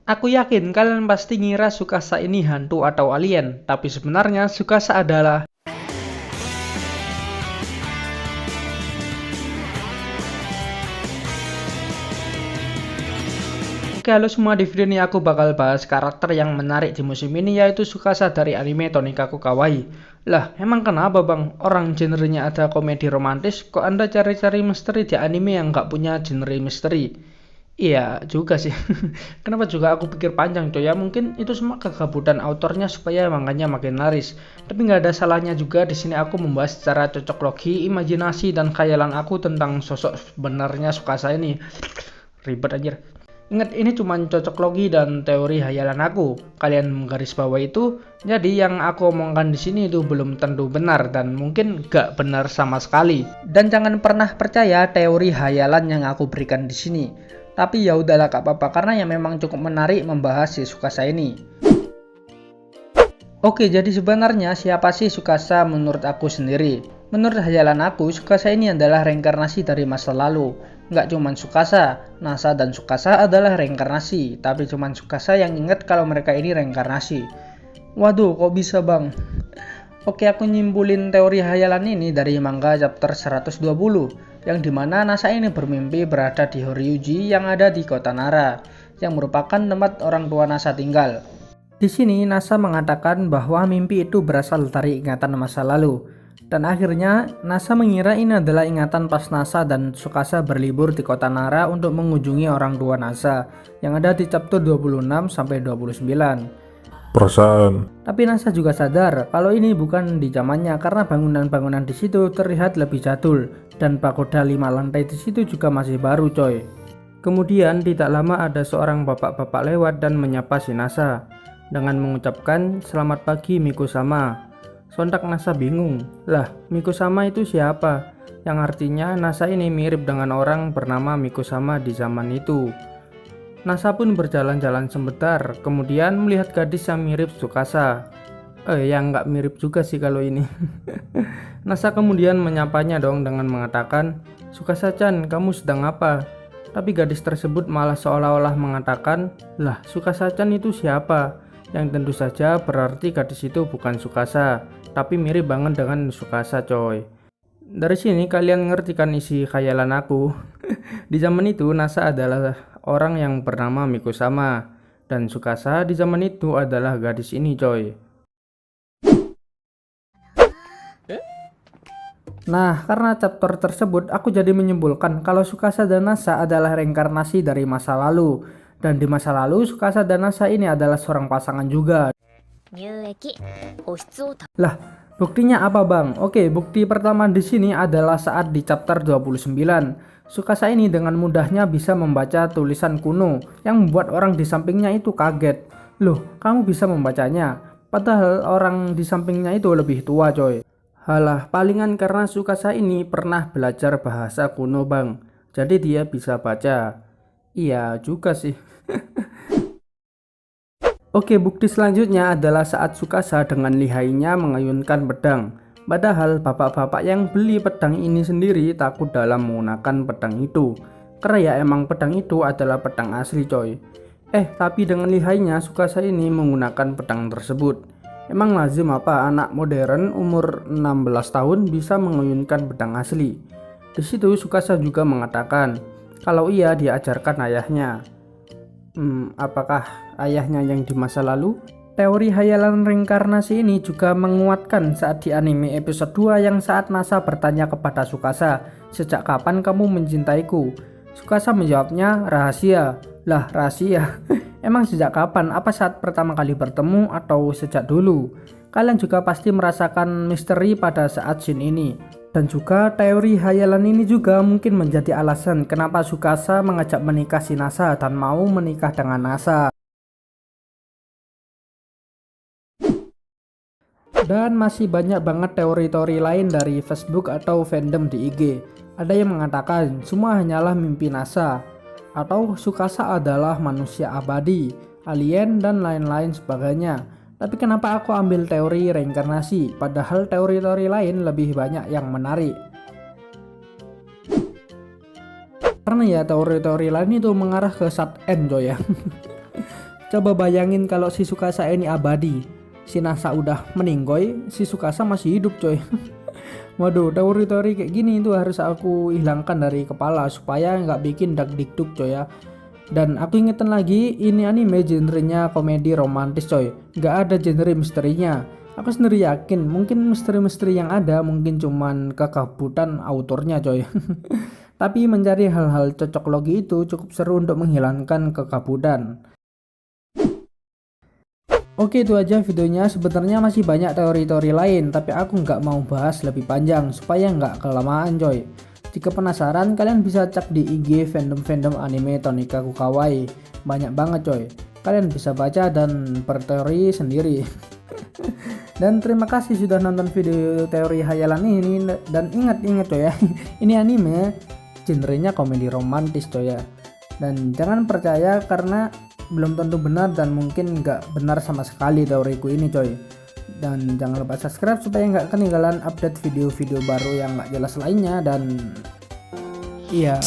Aku yakin kalian pasti ngira Tsukasa ini hantu atau alien, tapi sebenarnya Tsukasa adalah... Oke, halo semua, di video ini aku bakal bahas karakter yang menarik di musim ini, yaitu Tsukasa dari anime Tonikaku Kawaii. Lah, emang kenapa bang? Orang genrenya ada komedi romantis, kok anda cari-cari misteri di anime yang nggak punya genre misteri? Iya juga sih. Kenapa juga aku pikir panjang coy ya, mungkin itu semua kegabutan autornya supaya manganya makin laris. Tapi nggak ada salahnya juga di sini aku membahas secara cocok logi, imajinasi dan khayalan aku tentang sosok sebenarnya Tsukasa ini. Ribet anjir. Ingat, ini cuma cocok logi dan teori hayalan aku. Kalian menggarisbawahi itu. Jadi yang aku omongkan di sini itu belum tentu benar dan mungkin gak benar sama sekali. Dan jangan pernah percaya teori hayalan yang aku berikan di sini. Tapi ya udahlah, gak apa-apa karena ya memang cukup menarik membahas si Tsukasa ini. Oke, jadi sebenarnya siapa sih Tsukasa menurut aku sendiri? Menurut hayalan aku, Tsukasa ini adalah reinkarnasi dari masa lalu. Nggak cuman Tsukasa, Nasa dan Tsukasa adalah reinkarnasi, tapi cuman Tsukasa yang ingat kalau mereka ini reinkarnasi. Waduh, kok bisa bang? Oke, aku nyimpulin teori hayalan ini dari manga chapter 120, yang dimana Nasa ini bermimpi berada di Horyuji yang ada di kota Nara, yang merupakan tempat orang tua Nasa tinggal. Di sini Nasa mengatakan bahwa mimpi itu berasal dari ingatan masa lalu. Dan akhirnya Nasa mengira ini adalah ingatan pas Nasa dan Tsukasa berlibur di kota Nara untuk mengunjungi orang tua Nasa yang ada di chapter 26 sampai 29. Perasaan. Tapi Nasa juga sadar kalau ini bukan di zamannya karena bangunan-bangunan di situ terlihat lebih jadul dan pagoda 5 lantai di situ juga masih baru coy. Kemudian tidak lama ada seorang bapak-bapak lewat dan menyapa si Nasa dengan mengucapkan selamat pagi Miku-sama. Sontak Nasa bingung, lah Miku-sama itu siapa? Yang artinya Nasa ini mirip dengan orang bernama Miku-sama di zaman itu. Nasa pun berjalan-jalan sebentar, kemudian melihat gadis yang mirip Tsukasa. Yang nggak mirip juga sih kalau ini. Nasa kemudian menyapanya dong dengan mengatakan, Tsukasa-chan, kamu sedang apa? Tapi gadis tersebut malah seolah-olah mengatakan, lah Tsukasa-chan itu siapa? Yang tentu saja berarti gadis itu bukan Tsukasa, tapi mirip banget dengan Tsukasa coy. Dari sini kalian ngerti kan isi khayalan aku. Di zaman itu Nasa adalah orang yang bernama Miku-sama, dan Tsukasa di zaman itu adalah gadis ini coy. Nah, karena chapter tersebut aku jadi menyimpulkan kalau Tsukasa dan Nasa adalah reinkarnasi dari masa lalu. Dan di masa lalu Tsukasa dan Nasa ini adalah seorang pasangan juga. Lah, buktinya apa bang? Oke, bukti pertama di sini adalah saat di chapter 29. Tsukasa ini dengan mudahnya bisa membaca tulisan kuno yang membuat orang di sampingnya itu kaget. Loh, kamu bisa membacanya? Padahal orang di sampingnya itu lebih tua coy. Halah, palingan karena Tsukasa ini pernah belajar bahasa kuno bang. Jadi dia bisa baca. Iya juga sih. Oke, bukti selanjutnya adalah saat Tsukasa dengan lihainya mengayunkan pedang. Padahal bapak-bapak yang beli pedang ini sendiri takut dalam menggunakan pedang itu. Karena ya emang pedang itu adalah pedang asli coy. Tapi dengan lihainya Tsukasa ini menggunakan pedang tersebut. Emang lazim apa anak modern umur 16 tahun bisa mengayunkan pedang asli? Di situ Tsukasa juga mengatakan kalau ia diajarkan ayahnya. Apakah ayahnya yang di masa lalu? Teori hayalan reinkarnasi ini juga menguatkan saat di anime episode 2 yang saat Nasa bertanya kepada Tsukasa, sejak kapan kamu mencintaiku? Tsukasa menjawabnya, rahasia. Lah, rahasia? Emang sejak kapan? Apa saat pertama kali bertemu atau sejak dulu? Kalian juga pasti merasakan misteri pada saat scene ini. Dan juga teori hayalan ini juga mungkin menjadi alasan kenapa Tsukasa mengajak menikah si Nasa dan mau menikah dengan Nasa. Dan masih banyak banget teori-teori lain dari Facebook atau fandom di IG. Ada yang mengatakan semua hanyalah mimpi Nasa, atau Tsukasa adalah manusia abadi, alien dan lain-lain sebagainya. Tapi kenapa aku ambil teori reinkarnasi, padahal teori-teori lain lebih banyak yang menarik? Karena ya teori-teori lain itu mengarah ke sad end coy ya. Coba bayangin kalau si Tsukasa ini abadi, si Nasa udah meninggoy, si Tsukasa masih hidup coy. Waduh, teori-teori kayak gini itu harus aku hilangkan dari kepala supaya nggak bikin dak-dikduk coy ya. Dan aku ingetin lagi, ini anime genrenya komedi romantis coy, nggak ada genre misterinya. Aku sendiri yakin mungkin misteri-misteri yang ada mungkin cuman kekabutan autornya coy. Tapi mencari hal-hal cocok logi itu cukup seru untuk menghilangkan kekabutan. Oke, itu aja videonya. Sebenarnya masih banyak teori-teori lain, tapi aku nggak mau bahas lebih panjang supaya nggak kelamaan coy. Jika penasaran, kalian bisa cek di IG fandom anime Tonikaku Kawaii. Banyak banget coy. Kalian bisa baca dan berteori sendiri. Dan terima kasih sudah nonton video teori hayalan ini. Dan ingat coy ya, ini anime genrenya komedi romantis coy ya. Dan jangan percaya karena belum tentu benar dan mungkin nggak benar sama sekali teoriku ini coy. Dan jangan lupa subscribe supaya nggak ketinggalan update video-video baru yang nggak jelas lainnya. Dan iya.